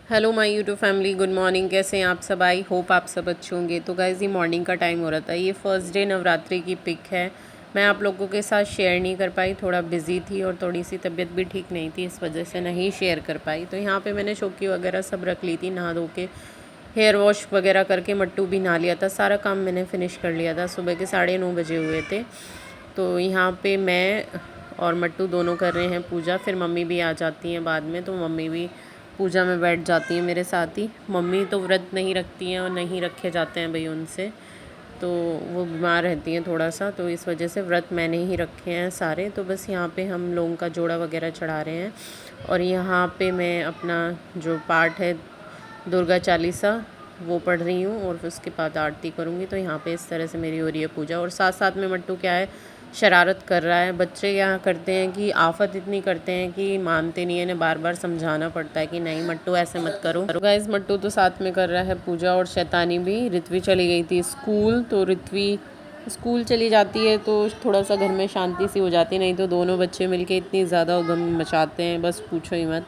Hello my YouTube family, good morning. कैसे हैं आप सब? आई होप आप सब अच्छे होंगे। तो गाइज़, ये मॉर्निंग का टाइम हो रहा था। ये फर्स्ट डे नवरात्रि की पिक है। मैं आप लोगों के साथ शेयर नहीं कर पाई, थोड़ा बिज़ी थी और थोड़ी सी तबीयत भी ठीक नहीं थी, इस वजह से नहीं शेयर कर पाई। तो यहाँ पे मैंने शोकी वगैरह सब रख ली थी, नहा धो के हेयर वॉश वगैरह करके मट्टू भी नहा लिया था। सारा काम मैंने फ़िनिश कर लिया था। सुबह के 9:30 बजे हुए थे। तो यहाँ पे मैं और मट्टू दोनों कर रहे हैं पूजा। फिर मम्मी भी आ जाती हैं बाद में, तो मम्मी भी पूजा में बैठ जाती हैं मेरे साथ ही। मम्मी तो व्रत नहीं रखती हैं और नहीं रखे जाते हैं भाई उनसे, तो वो बीमार रहती हैं थोड़ा सा, तो इस वजह से व्रत मैंने ही रखे हैं सारे। तो बस यहाँ पे हम लोगों का जोड़ा वगैरह चढ़ा रहे हैं और यहाँ पे मैं अपना जो पाठ है दुर्गा चालीसा वो पढ़ रही हूँ और फिर उसके बाद आरती करूँगी। तो यहाँ पे इस तरह से मेरी हो रही है पूजा। और साथ साथ में मट्टू क्या है, शरारत कर रहा है। बच्चे क्या करते हैं कि आफत इतनी करते हैं कि मानते नहीं है, इन्हें बार बार समझाना पड़ता है कि नहीं मट्टू ऐसे मत करो। गाइस, मट्टू तो साथ में कर रहा है पूजा और शैतानी भी। ऋत्वी चली गई थी स्कूल, तो ऋत्वी स्कूल चली जाती है तो थोड़ा सा घर में शांति सी हो जाती है, नहीं तो दोनों बच्चे मिलके इतनी ज़्यादा उधम मचाते हैं, बस पूछो ही मत।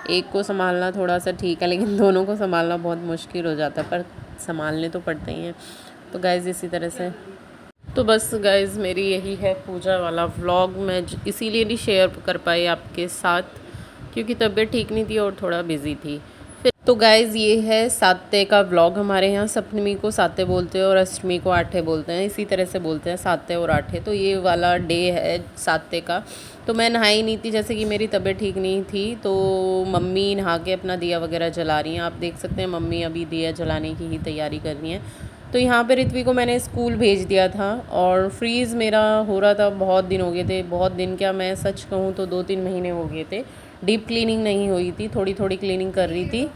एक को संभालना थोड़ा सा ठीक है, लेकिन दोनों को संभालना बहुत मुश्किल हो जाता है, पर संभालने तो पड़ते ही हैं। तो गाइज़, इसी तरह से तो बस गाइज़, मेरी यही है पूजा वाला व्लॉग। मैं इसीलिए नहीं शेयर कर पाई आपके साथ क्योंकि तबीयत ठीक नहीं थी और थोड़ा बिजी थी। फिर तो गाइज़, ये है साते का व्लॉग। हमारे यहाँ सप्तमी को साते बोलते हैं और अष्टमी को आठे बोलते हैं, इसी तरह से बोलते हैं साते और आठे। तो ये वाला डे है साते का। तो मैं नहाई नहीं थी, जैसे कि मेरी तबीयत ठीक नहीं थी, तो मम्मी नहा के अपना दिया वगैरह जला रही हैं। आप देख सकते हैं मम्मी अभी दिया जलाने की ही तैयारी कर रही हैं। तो यहाँ पे ऋत्वी को मैंने स्कूल भेज दिया था और फ्रीज़ मेरा हो रहा था, बहुत दिन हो गए थे। बहुत दिन क्या, मैं सच कहूँ तो 2-3 महीने हो गए थे। डीप क्लीनिंग नहीं हुई थी, थोड़ी थोड़ी क्लीनिंग कर रही थी।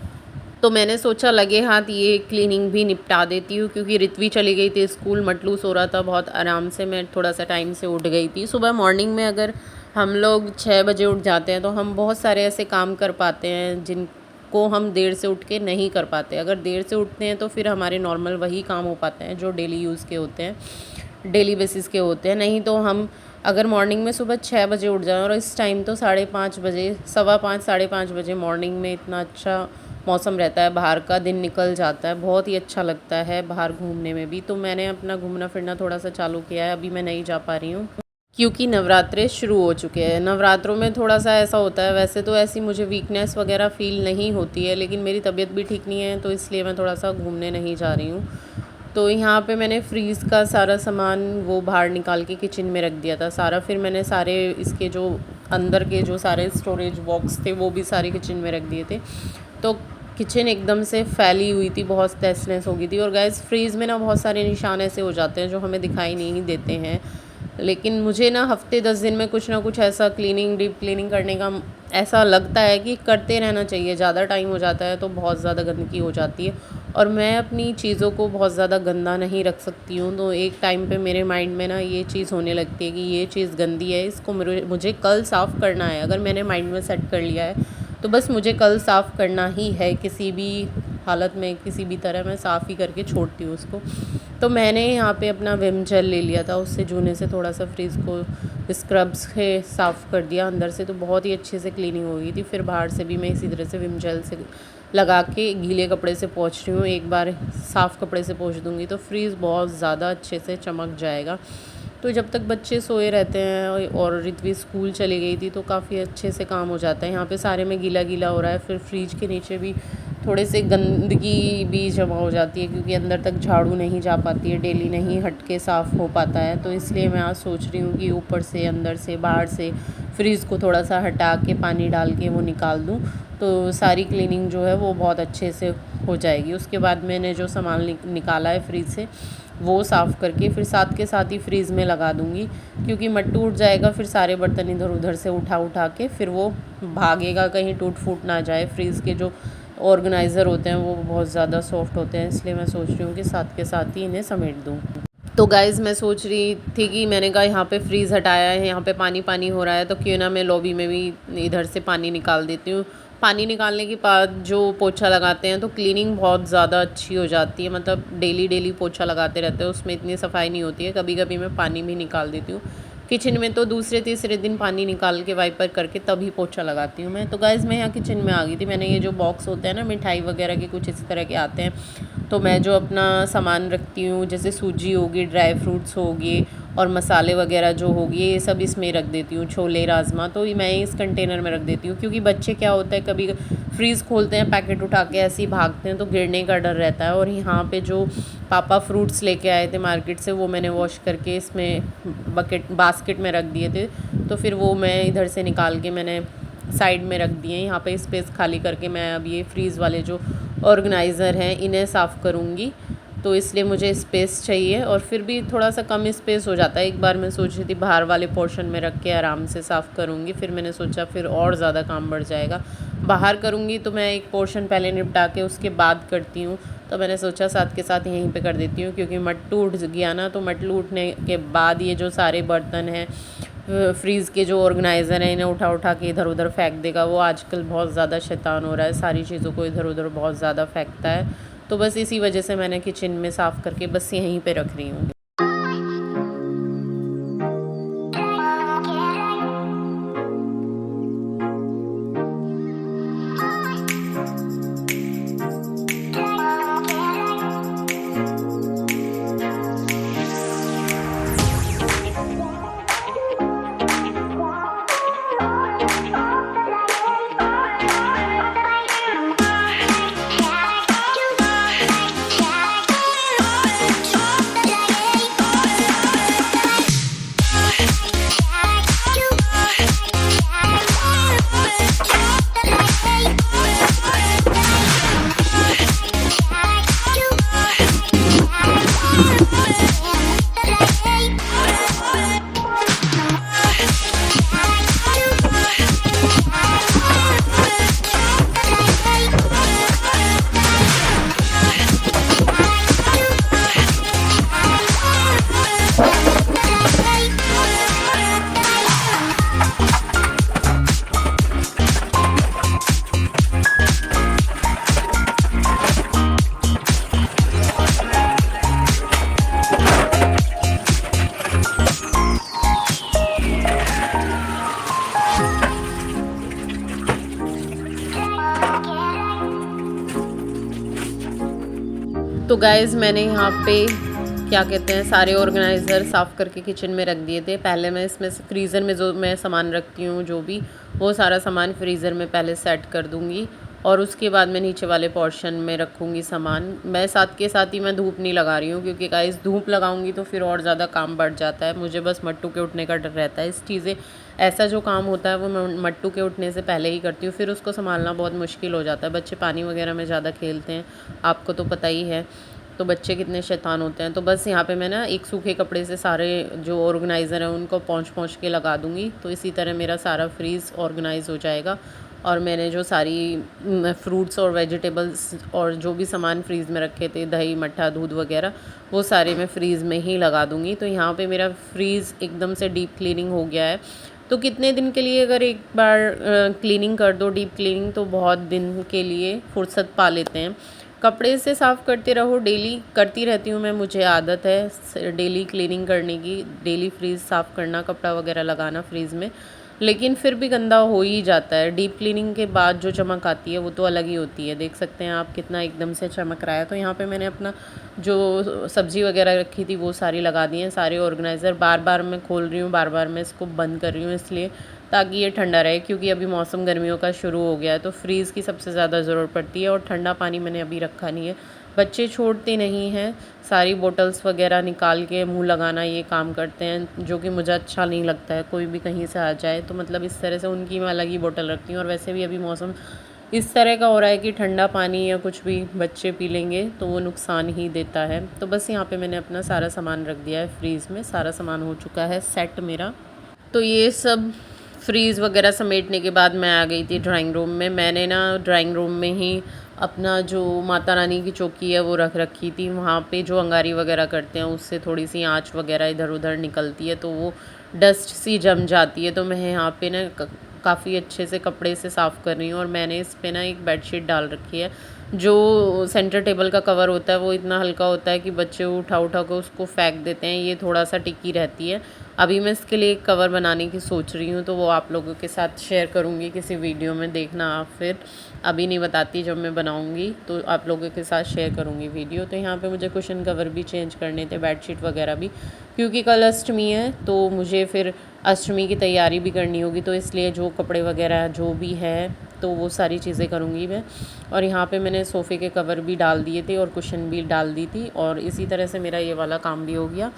तो मैंने सोचा लगे हाथ ये क्लीनिंग भी निपटा देती हूँ, क्योंकि ऋत्वी चली गई थी स्कूल, मटलू सो रहा था बहुत आराम से। मैं थोड़ा सा टाइम से उठ गई थी। सुबह मॉर्निंग में अगर हम लोग 6 बजे उठ जाते हैं तो हम बहुत सारे ऐसे काम कर पाते हैं जिनको हम देर से उठ के नहीं कर पाते। अगर देर से उठते हैं तो फिर हमारे नॉर्मल वही काम हो पाते हैं जो डेली यूज़ के होते हैं, डेली बेसिस के होते हैं। नहीं तो हम अगर मॉर्निंग में सुबह 6 बजे उठ जाएं, और इस टाइम तो 5:30 बजे, 5:15 5:30 बजे मॉर्निंग में इतना अच्छा मौसम रहता है, बाहर का दिन निकल जाता है, बहुत ही अच्छा लगता है बाहर घूमने में भी। तो मैंने अपना घूमना फिरना थोड़ा सा चालू किया है। अभी मैं नहीं जा पा रही हूँ क्योंकि नवरात्रे शुरू हो चुके हैं। नवरात्रों में थोड़ा सा ऐसा होता है, वैसे तो ऐसी मुझे वीकनेस वगैरह फ़ील नहीं होती है, लेकिन मेरी तबीयत भी ठीक नहीं है, तो इसलिए मैं थोड़ा सा घूमने नहीं जा रही हूँ। तो यहाँ पे मैंने फ्रीज़ का सारा सामान वो बाहर निकाल के किचन में रख दिया था सारा। फिर मैंने सारे इसके जो अंदर के जो सारे स्टोरेज बॉक्स थे वो भी सारे किचन में रख दिए थे। तो किचन एकदम से फैली हुई थी, बहुत तहस नहस हो गई थी। और गैस, फ्रीज़ में ना बहुत सारे निशान ऐसे हो जाते हैं जो हमें दिखाई नहीं देते हैं, लेकिन मुझे ना हफ्ते 10 दिन में कुछ ना कुछ ऐसा क्लीनिंग, डीप क्लीनिंग करने का ऐसा लगता है कि करते रहना चाहिए। ज़्यादा टाइम हो जाता है तो बहुत ज़्यादा गंदगी हो जाती है और मैं अपनी चीज़ों को बहुत ज़्यादा गंदा नहीं रख सकती हूँ। तो एक टाइम पे मेरे माइंड में ना ये चीज़ होने लगती है कि ये चीज़ गंदी है, इसको मुझे कल साफ़ करना है। अगर मैंने माइंड में सेट कर लिया है तो बस मुझे कल साफ़ करना ही है, किसी भी हालत में, किसी भी तरह मैं साफ़ ही करके छोड़ती हूँ उसको। तो मैंने यहाँ पे अपना विम जेल ले लिया था, उससे जूने से थोड़ा सा फ्रिज को स्क्रब्स से साफ़ कर दिया अंदर से, तो बहुत ही अच्छे से क्लीनिंग हो गई थी। फिर बाहर से भी मैं इसी तरह से विम जेल से लगा के गीले कपड़े से पोंछ रही हूँ। एक बार साफ़ कपड़े से पोंछ दूँगी तो फ्रीज़ बहुत ज़्यादा अच्छे से चमक जाएगा। तो जब तक बच्चे सोए रहते हैं और ऋत्वी स्कूल चली गई थी तो काफ़ी अच्छे से काम हो जाता है। यहाँ पे सारे में गीला गीला हो रहा है, फिर फ्रिज के नीचे भी थोड़े से गंदगी भी जमा हो जाती है क्योंकि अंदर तक झाड़ू नहीं जा पाती है, डेली नहीं हट के साफ़ हो पाता है। तो इसलिए मैं आज सोच रही हूँ कि ऊपर से, अंदर से, बाहर से फ्रिज को थोड़ा सा हटा के पानी डाल के वो निकाल दूँ, तो सारी क्लीनिंग जो है वो बहुत अच्छे से हो जाएगी। उसके बाद मैंने जो सामान निकाला है फ्रिज से वो साफ़ करके फिर साथ के साथ ही फ्रीज़ में लगा दूँगी, क्योंकि मट्टू उठ जाएगा फिर सारे बर्तन इधर उधर से उठा उठा के फिर वो भागेगा, कहीं टूट फूट ना जाए। फ्रीज़ के जो ऑर्गेनाइज़र होते हैं वो बहुत ज़्यादा सॉफ्ट होते हैं, इसलिए मैं सोच रही हूँ कि साथ के साथ ही इन्हें समेट दूँ। तो गाइज़, मैं सोच रही थी कि मैंने कहा यहाँ पे फ्रीज़ हटाया है, यहाँ पे पानी पानी हो रहा है, तो क्यों ना मैं लॉबी में भी इधर से पानी निकाल देती हूँ। पानी निकालने के बाद जो पोछा लगाते हैं तो क्लीनिंग बहुत ज़्यादा अच्छी हो जाती है, मतलब डेली डेली पोछा लगाते रहते हैं, उसमें इतनी सफाई नहीं होती है। कभी कभी मैं पानी भी निकाल देती हूँ, किचन में तो दूसरे तीसरे दिन पानी निकाल के वाइपर करके तभी पोछा लगाती हूँ मैं। तो गाइज़ मैं यहाँ किचन में आ गई थी। मैंने ये जो बॉक्स होते हैं ना मिठाई वगैरह के कुछ इस तरह के आते हैं, तो मैं जो अपना सामान रखती हूँ जैसे सूजी होगी, ड्राई फ्रूट्स होगी और मसाले वगैरह जो होगी ये सब इसमें रख देती हूँ, छोले राजमा, तो मैं इस कंटेनर में रख देती हूँ। क्योंकि बच्चे क्या होता है कभी फ्रीज़ खोलते हैं, पैकेट उठा के ऐसे ही भागते हैं तो गिरने का डर रहता है। और यहाँ पे जो पापा फ्रूट्स लेके आए थे मार्केट से वो मैंने वॉश करके इसमें बास्केट में रख दिए थे, तो फिर वो मैं इधर से निकाल के मैंने साइड में रख दिए। यहाँ पे स्पेस खाली करके मैं अब ये फ्रीज़ वाले जो ऑर्गेनाइज़र हैं इन्हें साफ़ करूँगी, तो इसलिए मुझे स्पेस चाहिए। और फिर भी थोड़ा सा कम स्पेस हो जाता है। एक बार मैं सोच रही थी बाहर वाले पोर्शन में रख के आराम से साफ़ करूँगी, फिर मैंने सोचा फिर और ज़्यादा काम बढ़ जाएगा। बाहर करूँगी तो मैं एक पोर्शन पहले निपटा के उसके बाद करती हूँ, तो मैंने सोचा साथ के साथ यहीं पे कर देती हूँ। क्योंकि मट्टू उठ गया ना, तो मट्टू उठने के बाद ये जो सारे बर्तन हैं फ्रीज़ के जो ऑर्गेनाइज़र हैं इन्हें उठा उठा के इधर उधर फेंक देगा। वो आजकल बहुत ज़्यादा शैतान हो रहा है, सारी चीज़ों को इधर उधर बहुत ज़्यादा फेंकता है। तो बस इसी वजह से मैंने किचन में साफ़ करके बस यहीं पे रख रही हूँ। तो गाइज़ मैंने यहाँ पे क्या कहते हैं सारे ऑर्गेनाइज़र साफ़ करके किचन में रख दिए थे। पहले मैं इसमें फ्रीज़र में जो मैं सामान रखती हूँ जो भी, वो सारा सामान फ्रीज़र में पहले सेट कर दूँगी और उसके बाद मैं नीचे वाले पोर्शन में रखूँगी सामान। मैं साथ के साथ ही मैं धूप नहीं लगा रही हूँ, क्योंकि गाइस धूप लगाऊँगी तो फिर और ज़्यादा काम बढ़ जाता है। मुझे बस मट्टू के उठने का डर रहता है। इस चीज़ें ऐसा जो काम होता है वो मैं मट्टू के उठने से पहले ही करती हूँ, फिर उसको संभालना बहुत मुश्किल हो जाता है। बच्चे पानी वगैरह में ज़्यादा खेलते हैं, आपको तो पता ही है, तो बच्चे कितने शैतान होते हैं। तो बस यहाँ पे मैं ना एक सूखे कपड़े से सारे जो ऑर्गेनाइज़र हैं उनको पोंछ के लगा दूँगी, तो इसी तरह मेरा सारा फ्रीज़ ऑर्गेनाइज़ हो जाएगा। और मैंने जो सारी फ्रूट्स और वेजिटेबल्स और जो भी सामान फ्रीज़ में रखे थे, दही मट्ठा दूध वगैरह, वो सारे मैं फ्रीज़ में ही लगा दूँगी। तो यहाँ पे मेरा फ्रीज़ एकदम से डीप क्लीनिंग हो गया है। तो कितने दिन के लिए अगर एक बार क्लीनिंग कर दो डीप क्लीनिंग, तो बहुत दिन के लिए फुर्सत पा लेते हैं। कपड़े से साफ़ करते रहो, डेली करती रहती हूँ मैं, मुझे आदत है डेली क्लीनिंग करने की, डेली फ्रीज़ साफ़ करना, कपड़ा वगैरह लगाना फ्रीज़ में, लेकिन फिर भी गंदा हो ही जाता है। डीप क्लीनिंग के बाद जो चमक आती है वो तो अलग ही होती है। देख सकते हैं आप कितना एकदम से चमक रहा है। तो यहाँ पे मैंने अपना जो सब्ज़ी वगैरह रखी थी वो सारी लगा दी हैं, सारे ऑर्गेनाइज़र। बार बार मैं खोल रही हूँ, बार बार मैं इसको बंद कर रही हूँ, इसलिए ताकि ये ठंडा रहे, क्योंकि अभी मौसम गर्मियों का शुरू हो गया है तो फ्रीज़ की सबसे ज़्यादा ज़रूरत पड़ती है। और ठंडा पानी मैंने अभी रखा नहीं है, बच्चे छोड़ते नहीं हैं, सारी बोतल्स वगैरह निकाल के मुंह लगाना ये काम करते हैं, जो कि मुझे अच्छा नहीं लगता है। कोई भी कहीं से आ जाए तो मतलब इस तरह से उनकी मैं अलग ही बोतल रखती हूँ। और वैसे भी अभी मौसम इस तरह का हो रहा है कि ठंडा पानी या कुछ भी बच्चे पी लेंगे तो वो नुकसान ही देता है। तो बस यहाँ पे मैंने अपना सारा सामान रख दिया है फ्रीज़ में, सारा सामान हो चुका है सेट मेरा। तो ये सब फ्रीज़ वगैरह समेटने के बाद मैं आ गई थी ड्राइंग रूम में। मैंने ना ड्राइंग रूम में ही अपना जो माता रानी की चौकी है वो रख रखी थी। वहाँ पे जो अंगारी वगैरह करते हैं उससे थोड़ी सी आँच वगैरह इधर उधर निकलती है, तो वो डस्ट सी जम जाती है। तो मैं यहाँ पे ना काफ़ी अच्छे से कपड़े से साफ़ कर रही हूँ। और मैंने इस पे ना एक बेडशीट डाल रखी है। जो सेंटर टेबल का कवर होता है वो इतना हल्का होता है कि बच्चे उठा उठा कर उसको फेंक देते हैं, ये थोड़ा सा टिकी रहती है। अभी मैं इसके लिए एक कवर बनाने की सोच रही हूँ, तो वो आप लोगों के साथ शेयर करूँगी किसी वीडियो में, देखना आप फिर। अभी नहीं बताती, जब मैं बनाऊँगी तो आप लोगों के साथ शेयर करूँगी वीडियो। तो यहाँ पे मुझे कुशन कवर भी चेंज करने थे, बेडशीट वगैरह भी, क्योंकि कल अष्टमी है तो मुझे फिर अष्टमी की तैयारी भी करनी होगी, तो इसलिए जो कपड़े वगैरह जो भी है तो वो सारी चीज़ें करूँगी मैं। और यहाँ पे मैंने सोफ़े के कवर भी डाल दिए थे और कुशन भी डाल दी थी, और इसी तरह से मेरा ये वाला काम भी हो गया।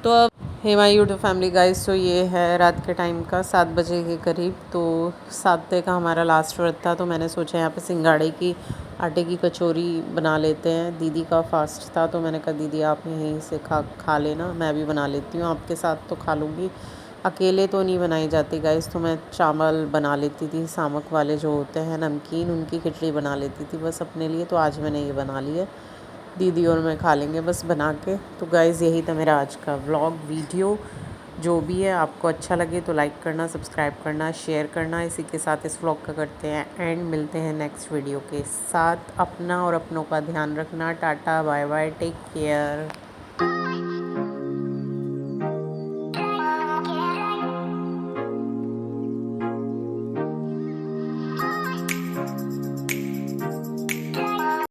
तो अब hey my YouTube family guys, तो ये है रात के टाइम का 7 बजे के करीब। तो 7 का हमारा लास्ट व्रत था, तो मैंने सोचा यहाँ पे सिंगाड़े की आटे की कचौरी बना लेते हैं। दीदी का फास्ट था तो मैंने कहा दीदी आप यहीं से खा लेना, मैं भी बना लेती हूँ, आपके साथ तो खा लूँगी, अकेले तो नहीं बनाई जाती गाइस। तो मैं चावल बना लेती थी, सामक वाले जो होते हैं नमकीन, उनकी खिचड़ी बना लेती थी बस अपने लिए। तो आज मैंने ये बना ली है, दीदी और मैं खा लेंगे बस बना के। तो गाइज़ यही था मेरा आज का व्लॉग वीडियो। जो भी है आपको अच्छा लगे तो लाइक करना, सब्सक्राइब करना, शेयर करना। इसी के साथ इस व्लॉग का करते हैं एंड, मिलते हैं नेक्स्ट वीडियो के साथ। अपना और अपनों का ध्यान रखना। Tata bye bye, take care.